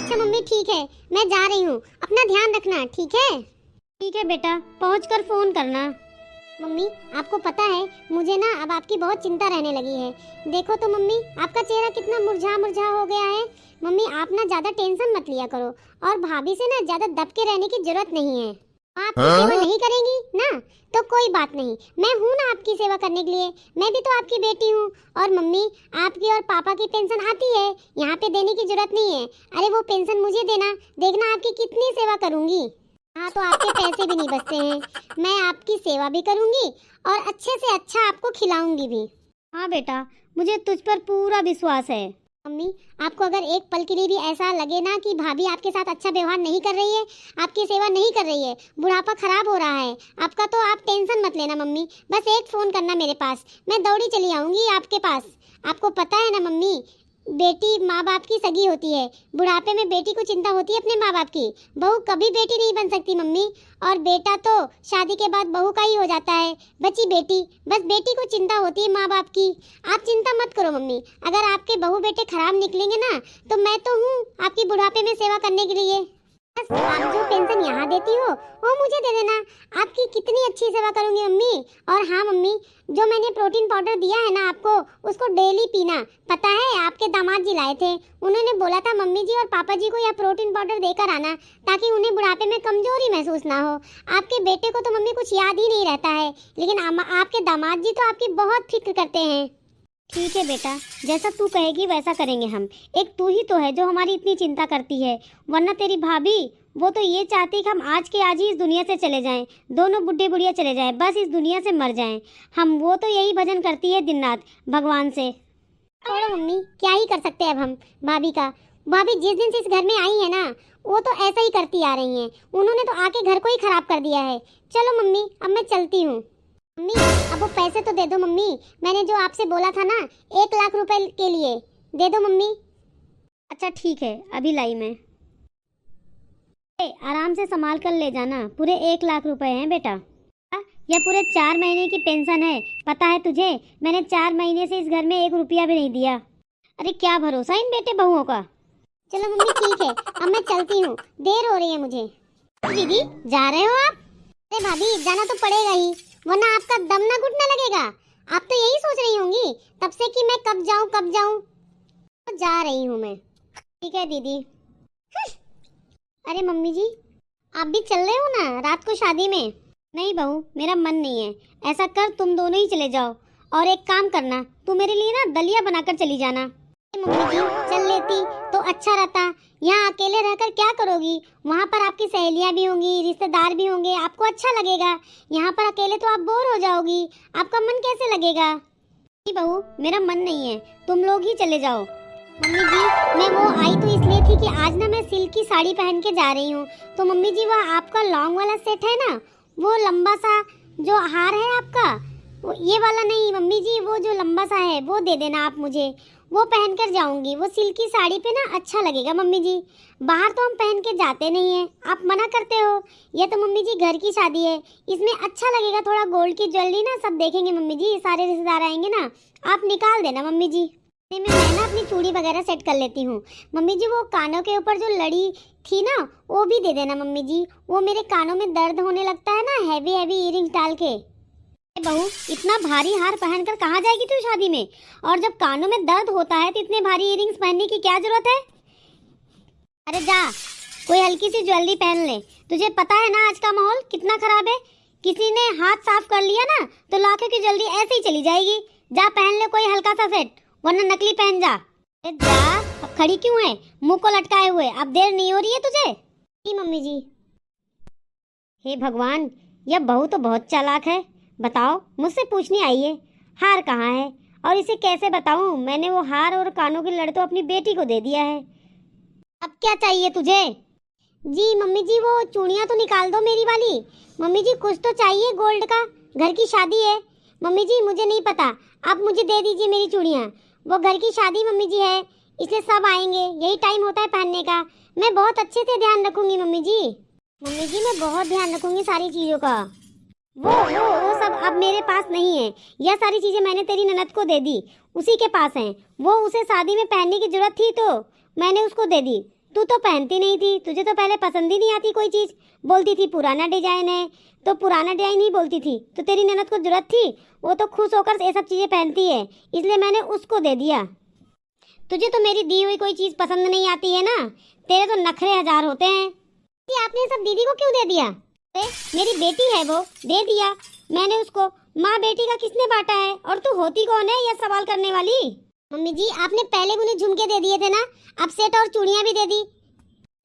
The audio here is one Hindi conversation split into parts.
अच्छा मम्मी ठीक है, मैं जा रही हूँ, अपना ध्यान रखना, ठीक है? ठीक है बेटा, पहुँचकर फोन करना। मम्मी आपको पता है मुझे ना अब आपकी बहुत चिंता रहने लगी है। देखो तो मम्मी आपका चेहरा कितना मुरझा मुरझा हो गया है। मम्मी आप ना ज्यादा टेंशन मत लिया करो और भाभी से ना ज्यादा दब के रहने की जरूरत नहीं है। आप सेवा नहीं करेंगी ना तो कोई बात नहीं, मैं हूँ ना आपकी सेवा करने के लिए, मैं भी तो आपकी बेटी हूँ। और मम्मी आपकी और पापा की पेंशन आती है, यहाँ पे देने की जरूरत नहीं है। अरे वो पेंशन मुझे देना, देखना आपकी कितनी सेवा करूँगी। हाँ तो आपके पैसे भी नहीं बचते हैं, मैं आपकी सेवा भी करूँगी और अच्छे से अच्छा आपको खिलाऊंगी भी। हाँ बेटा, मुझे तुझ पर पूरा विश्वास है। मम्मी आपको अगर एक पल के लिए भी ऐसा लगे ना कि भाभी आपके साथ अच्छा व्यवहार नहीं कर रही है, आपकी सेवा नहीं कर रही है, बुढ़ापा खराब हो रहा है आपका, तो आप टेंशन मत लेना मम्मी। बस एक फ़ोन करना मेरे पास, मैं दौड़ी चली आऊँगी आपके पास। आपको पता है ना मम्मी, बेटी माँ बाप की सगी होती है, बुढ़ापे में बेटी को चिंता होती है अपने माँ बाप की। बहू कभी बेटी नहीं बन सकती मम्मी, और बेटा तो शादी के बाद बहू का ही हो जाता है। बची बेटी, बस बेटी को चिंता होती है माँ बाप की। आप चिंता मत करो मम्मी, अगर आपके बहू बेटे खराब निकलेंगे ना तो मैं तो हूँ आपकी बुढ़ापे में सेवा करने के लिए। बस आप जो पेंशन यहाँ देती हो वो मुझे दे देना, आपकी कितनी अच्छी सेवा करूँगी मम्मी। और हाँ मम्मी, जो मैंने प्रोटीन पाउडर दिया है ना आपको, उसको डेली पीना। पता है आपके दामाद जी लाए थे, उन्होंने बोला था मम्मी जी और पापा जी को यह प्रोटीन पाउडर देकर आना ताकि उन्हें बुढ़ापे में कमजोरी महसूस ना हो। आपके बेटे को तो मम्मी कुछ याद ही नहीं रहता है, लेकिन आपके दामाद जी तो आपकी बहुत फिक्र करते हैं। ठीक है बेटा, जैसा तू कहेगी वैसा करेंगे हम। एक तू ही तो है जो हमारी इतनी चिंता करती है, वरना तेरी भाभी वो तो ये चाहती कि हम आज के आज ही इस दुनिया से चले जाएं, दोनों बुढ़े बुढ़िया चले जाएं, बस इस दुनिया से मर जाएं हम। वो तो यही भजन करती है दिन रात भगवान से। छोड़ो मम्मी, क्या ही कर सकते हैं अब हम भाभी का। भाभी जिस दिन से इस घर में आई है ना, वो तो ऐसा ही करती आ रही हैं, उन्होंने तो आके घर को ही खराब कर दिया है। चलो मम्मी अब मैं चलती हूँ। मम्मी अब वो पैसे तो दे दो मम्मी, मैंने जो आपसे बोला था ना 1 लाख रुपए के लिए, दे दो मम्मी। अच्छा ठीक है, अभी लाई मैं। आराम से संभाल कर ले जाना, पूरे 1 लाख रुपए हैं बेटा। यह पूरे 4 महीने की पेंशन है, पता है तुझे? मैंने 4 महीने से इस घर में 1 रुपया भी नहीं दिया। अरे क्या भरोसा इन बेटे बहुओं का। चलो मम्मी ठीक है, अब मैं चलती हूँ, देर हो रही है मुझे। दीदी जा रहे हो आप? अरे भाभी जाना तो पड़ेगा ही, वरना आपका दम ना घुटने लगेगा। आप तो यही सोच रही होंगी तब से कि मैं कब जाऊं कब जाऊं। तो जा रही हूं मैं। ठीक है दीदी। अरे मम्मी जी आप भी चल रहे हो ना रात को शादी में? नहीं बहू, मेरा मन नहीं है। ऐसा कर तुम दोनों ही चले जाओ, और एक काम करना, तू मेरे लिए ना दलिया बनाकर चली जाना। मम्मी जी चल लेती तो अच्छा रहता, यहाँ अकेले रहकर क्या करोगी? वहाँ पर आपकी सहेलियाँ भी होंगी, रिश्तेदार भी होंगे, आपको अच्छा लगेगा। यहाँ पर अकेले तो आप बोर हो जाओगी, आपका मन कैसे लगेगा? नहीं बहू, मेरा मन नहीं है, तुम लोग ही चले जाओ। मम्मी जी मैं वो आई तो इसलिए थी कि आज ना मैं सिल्क की साड़ी पहन के जा रही हूँ, तो मम्मी जी वह आपका लॉन्ग वाला सेट है ना, वो लंबा सा जो हार है आपका, वो ये वाला नहीं मम्मी जी, वो जो लंबा सा है वो दे देना आप मुझे, वो पहन कर जाऊंगी। वो सिल्क की साड़ी पे ना अच्छा लगेगा मम्मी जी, बाहर तो हम पहन के जाते नहीं हैं, आप मना करते हो। ये तो मम्मी जी घर की शादी है, इसमें अच्छा लगेगा, थोड़ा गोल्ड की ज्वेलरी ना सब देखेंगे मम्मी जी, सारे रिश्तेदार आएंगे ना, आप निकाल देना मम्मी जी। मैं ना अपनी चूड़ी वगैरह सेट कर लेती हूँ मम्मी जी। वो कानों के ऊपर जो लड़ी थी ना वो भी दे देना मम्मी जी, वो मेरे कानों में दर्द होने लगता है ना हैवी हैवी इयरिंग्स डाल के। बहू इतना भारी हार पहनकर कहाँ जाएगी तू शादी में? और जब कानों में दर्द होता है तो इतने भारी इयरिंग्स पहनने की क्या जरूरत है? अरे जा कोई हल्की सी ज्वेलरी पहन ले, तुझे पता है ना आज का माहौल कितना खराब है, किसी ने हाथ साफ कर लिया ना तो लाखों की ज्वेलरी ऐसे ही चली जाएगी। जा पहन ले कोई हल्का सा सेट, वरना नकली पहन जा। अरे जा, अब खड़ी क्यों है मुंह को लटकाए हुए? अब देर नहीं हो रही है तुझे? जी मम्मी जी। हे भगवान, यह बहू तो बहुत चालाक है। बताओ, मुझसे पूछने आई है हार कहाँ है, और इसे कैसे बताऊं मैंने वो हार और कानों की लड़ तो अपनी बेटी को दे दिया है। अब क्या चाहिए तुझे? जी मम्मी जी वो चूड़ियाँ तो निकाल दो मेरी वाली। मम्मी जी कुछ तो चाहिए गोल्ड का, घर की शादी है। मम्मी जी मुझे नहीं पता, आप मुझे दे दीजिए मेरी चूड़ियाँ, वो घर की शादी मम्मी जी है, इसलिए सब आएंगे, यही टाइम होता है पहनने का। मैं बहुत अच्छे से ध्यान रखूंगी मम्मी जी। मम्मी जी मैं बहुत ध्यान रखूंगी सारी चीज़ों का। वो सब अब मेरे पास नहीं है, यह सारी चीजें मैंने तेरी ननद को दे दी, उसी के पास हैं। वो उसे शादी में पहनने की जरूरत थी तो मैंने उसको दे दी, तू तो पहनती नहीं थी, तुझे तो पहले पसंद ही नहीं आती कोई चीज़, बोलती थी पुराना डिजाइन है, तो पुराना डिजाइन ही बोलती थी। तो तेरी ननद को जरूरत थी, वो तो खुश होकर ये सब चीज़ें पहनती है, इसलिए मैंने उसको दे दिया। तुझे तो मेरी दी हुई कोई चीज़ पसंद नहीं आती है ना, तेरे तो नखरे हजार होते हैं। आपने सब दीदी को क्यों दे दिया? मेरी बेटी है वो, दे दिया मैंने उसको। माँ बेटी का किसने बांटा है? और तू होती कौन है यह सवाल करने वाली? मम्मी जी, आपने पहले उन्हें झुमके दे दिए थे ना, अब सेट और चूड़ियां भी दे दी।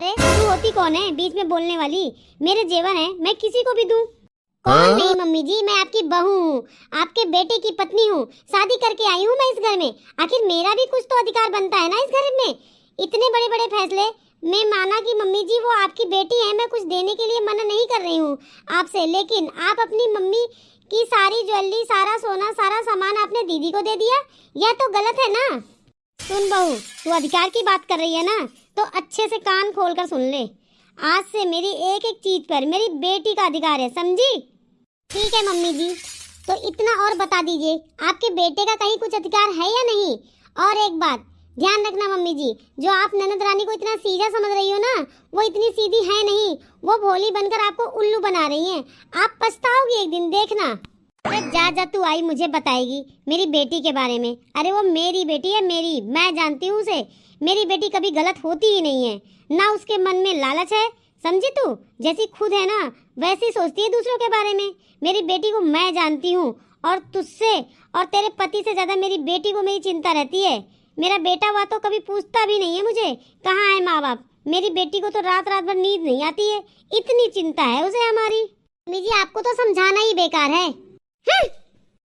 अरे तू होती कौन है बीच में बोलने वाली? मेरे जेवर हैं, मैं किसी को भी दूं। कौन नहीं मम्मी जी, मैं आपकी बहू हूँ, आपके बेटे की पत्नी हूँ, शादी करके आई हूँ मैं इस घर में। आखिर मेरा भी कुछ तो अधिकार बनता है ना इस घर में। इतने बड़े बड़े फैसले मैं माना कि मम्मी जी वो आपकी बेटी है, मैं कुछ देने के लिए मना नहीं कर रही हूँ आपसे, लेकिन आप अपनी मम्मी की सारी ज्वेलरी, सारा सोना, सारा सामान आपने दीदी को दे दिया, यह तो गलत है ना। सुन बहू, तू अधिकार की बात कर रही है ना, तो अच्छे से कान खोल कर सुन ले। आज से मेरी एक एक चीज पर मेरी बेटी का अधिकार है, समझी? ठीक है मम्मी जी, तो इतना और बता दीजिए, आपके बेटे का कहीं कुछ अधिकार है या नहीं? और एक बात ध्यान रखना मम्मी जी, जो आप ननद रानी को इतना सीधा समझ रही हो ना, वो इतनी सीधी है नहीं, वो भोली बनकर आपको उल्लू बना रही हैं। आप पछताओगी एक दिन, देखना। अरे जा जा, तू आई मुझे बताएगी मेरी बेटी के बारे में। अरे वो मेरी बेटी है, मेरी, मैं जानती हूँ उसे। मेरी बेटी कभी गलत होती ही नहीं है, ना उसके मन में लालच है, समझी तू? जैसी खुद है ना वैसी सोचती है दूसरों के बारे में। मेरी बेटी को मैं जानती हूँ, और तुझसे और तेरे पति से ज्यादा मेरी बेटी को मेरी चिंता रहती है। मेरा बेटा हुआ तो कभी पूछता भी नहीं है मुझे कहाँ है माँ बाप। मेरी बेटी को तो रात रात भर नींद नहीं आती है, इतनी चिंता है उसे हमारी। मम्मी जी, आपको तो समझाना ही बेकार है।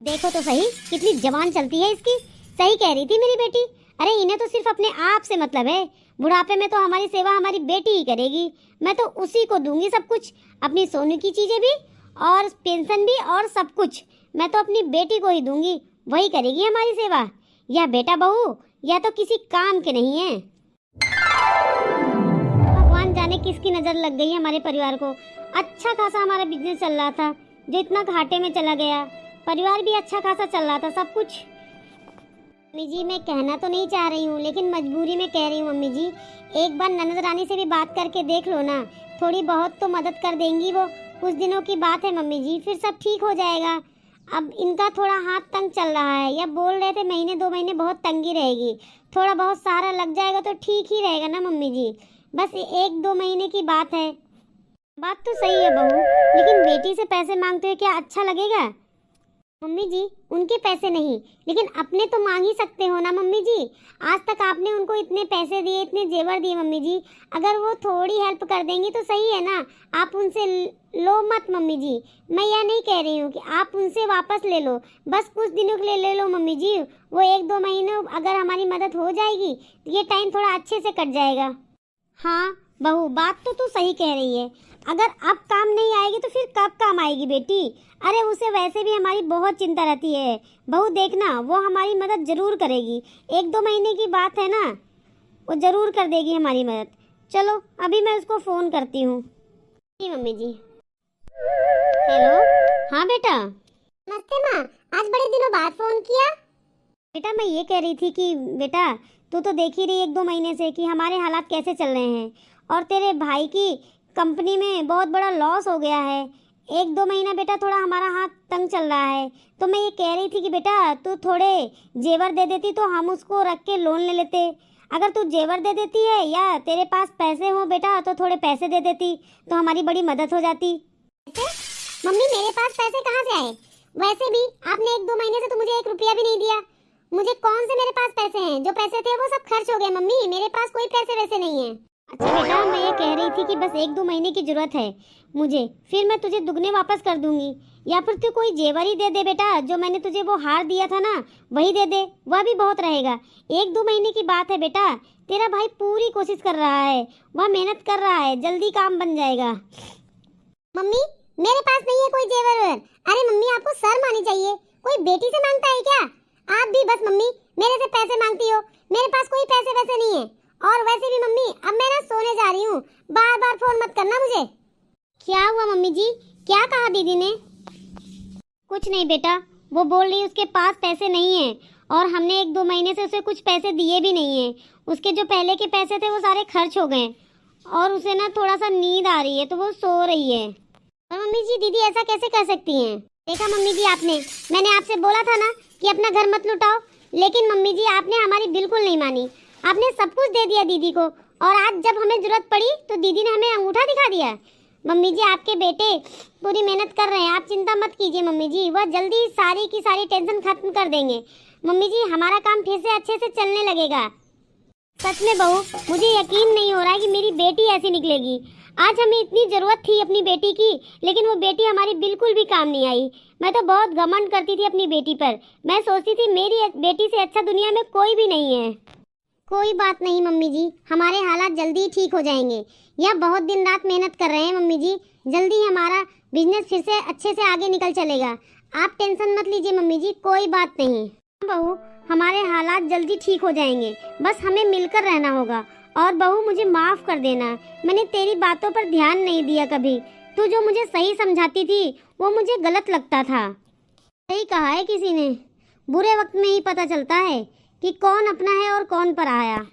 देखो तो सही कितनी जवान चलती है इसकी। सही कह रही थी मेरी बेटी। अरे इन्हें तो सिर्फ अपने आप से मतलब है, बुढ़ापे में तो हमारी सेवा हमारी बेटी ही करेगी। मैं तो उसी को दूंगी सब कुछ, अपनी सोने की चीजें भी और पेंशन भी और सब कुछ मैं तो अपनी बेटी को ही दूंगी, वही करेगी हमारी सेवा। यह बेटा बहू यह तो किसी काम के नहीं है। भगवान जाने किसकी नजर लग गई हमारे परिवार को। अच्छा खासा हमारा बिजनेस चल रहा था, जो इतना घाटे में चला गया। परिवार भी अच्छा खासा चल रहा था, सब कुछ। मम्मी जी, मैं कहना तो नहीं चाह रही हूँ, लेकिन मजबूरी में कह रही हूँ मम्मी जी। एक बार ननद रानी से भी बात करके देख लो ना, थोड़ी बहुत तो मदद कर देंगी वो। कुछ दिनों की बात है मम्मी जी, फिर सब ठीक हो जाएगा। अब इनका थोड़ा हाथ तंग चल रहा है, या बोल रहे थे महीने 2 महीने बहुत तंगी रहेगी, थोड़ा बहुत सहारा लग जाएगा तो ठीक ही रहेगा ना मम्मी जी। बस 1-2 महीने की बात है। बात तो सही है बहू, लेकिन बेटी से पैसे मांगते हुए क्या अच्छा लगेगा? मम्मी जी, उनके पैसे नहीं, लेकिन अपने तो मांग ही सकते हो ना मम्मी जी। आज तक आपने उनको इतने पैसे दिए, इतने जेवर दिए मम्मी जी, अगर वो थोड़ी हेल्प कर देंगी तो सही है ना। आप उनसे लो मत मम्मी जी। मैं यह नहीं कह रही हूँ कि आप उनसे वापस ले लो, बस कुछ दिनों के लिए ले लो मम्मी जी। वो 1-2 महीनों अगर हमारी मदद हो जाएगी तो ये टाइम थोड़ा अच्छे से कट जाएगा। हाँ बहू, बात तो तू सही कह रही है। अगर अब काम नहीं आएगी तो फिर कब काम आएगी बेटी? अरे उसे वैसे भी हमारी बहुत चिंता रहती है बहू, देखना वो हमारी मदद जरूर करेगी। 1-2 महीने की बात है ना, वो जरूर कर देगी हमारी मदद। चलो अभी मैं उसको फ़ोन करती हूँ। जी मम्मी जी। हेलो, हाँ बेटा। नमस्ते माँ, आज बड़े दिनों बाद फ़ोन किया। बेटा मैं ये कह रही थी कि बेटा तू तो देख ही रही 1-2 महीने से कि हमारे हालात कैसे चल रहे हैं, और तेरे भाई की कंपनी में बहुत बड़ा लॉस हो गया है। 1-2 महीना बेटा थोड़ा हमारा हाथ तंग चल रहा है, तो मैं ये कह रही थी कि बेटा तू थोड़े जेवर दे देती तो हम उसको रख के लोन ले लेते। अगर तू जेवर दे देती है या तेरे पास पैसे हो बेटा तो थोड़े पैसे दे देती तो हमारी बड़ी मदद हो जाती। मम्मी मेरे पास पैसे कहाँ से आए? वैसे भी आपने 1-2 महीने से तो मुझे 1 रुपया भी नहीं दिया। मुझे कौन से मेरे पास पैसे हैं? जो पैसे थे वो सब खर्च हो गए मम्मी, मेरे पास कोई पैसे वैसे नहीं है। अच्छा बेटा, मैं ये कह रही थी कि बस 1-2 महीने की जरूरत है मुझे, फिर मैं तुझे दुगने वापस कर दूंगी। या फिर तू कोई जेवर ही दे दे बेटा, जो मैंने तुझे वो हार दिया था ना वही दे दे, वह भी बहुत रहेगा। 1-2 महीने की बात है बेटा, तेरा भाई पूरी कोशिश कर रहा है, वह मेहनत कर रहा है, जल्दी काम बन जाएगा। मम्मी मेरे पास नहीं है कोई जेवर। अरे मम्मी आपको शर्म आनी चाहिए, कोई बेटी से मांगता है क्या? आप भी बस मम्मी मेरे से पैसे मांगती हो, मेरे पास कोई पैसे वैसे नहीं है। और वैसे भी मम्मी अब मैं ना सोने जा रही हूँ, बार बार फोन मत करना मुझे। क्या हुआ मम्मी जी, क्या कहा दीदी ने? कुछ नहीं बेटा, वो बोल रही उसके पास पैसे नहीं है और हमने 1-2 महीने से उसे कुछ पैसे दिए भी नहीं हैं। उसके जो पहले के पैसे थे वो सारे खर्च हो गए और उसे ना थोड़ा सा नींद आ रही है तो वो सो रही है। और मम्मी जी दीदी ऐसा कैसे कर सकती हैं? देखा मम्मी जी आपने, मैंने आपसे बोला था ना कि अपना घर मत लुटाओ, लेकिन मम्मी जी आपने हमारी बिल्कुल नहीं मानी। आपने सब कुछ दे दिया दीदी को और आज जब हमें जरूरत पड़ी तो दीदी ने हमें अंगूठा दिखा दिया। मम्मी जी आपके बेटे पूरी मेहनत कर रहे हैं, आप चिंता मत कीजिए मम्मी जी, वह जल्दी सारी की सारी टेंशन खत्म कर देंगे। मम्मी जी हमारा काम फिर से अच्छे से चलने लगेगा। सच में बहू, मुझे यकीन नहीं हो रहा है कि मेरी बेटी ऐसी निकलेगी। आज हमें इतनी जरूरत थी अपनी बेटी की, लेकिन वो बेटी हमारी बिल्कुल भी काम नहीं आई। मैं तो बहुत घमंड करती थी अपनी बेटी पर। मैं सोचती थी मेरी बेटी से अच्छा दुनिया में कोई भी नहीं है। कोई बात नहीं मम्मी जी, हमारे हालात जल्दी ही ठीक हो जाएंगे। यह बहुत दिन रात मेहनत कर रहे हैं मम्मी जी, जल्दी ही हमारा बिजनेस फिर से अच्छे से आगे निकल चलेगा। आप टेंशन मत लीजिए मम्मी जी, कोई बात नहीं। बहू हमारे हालात जल्दी ठीक हो जाएंगे, बस हमें मिलकर रहना होगा। और बहू मुझे माफ़ कर देना, मैंने तेरी बातों पर ध्यान नहीं दिया कभी। तू जो मुझे सही समझाती थी वो मुझे गलत लगता था। सही कहा है किसी ने, बुरे वक्त में ही पता चलता है कि कौन अपना है और कौन पराया।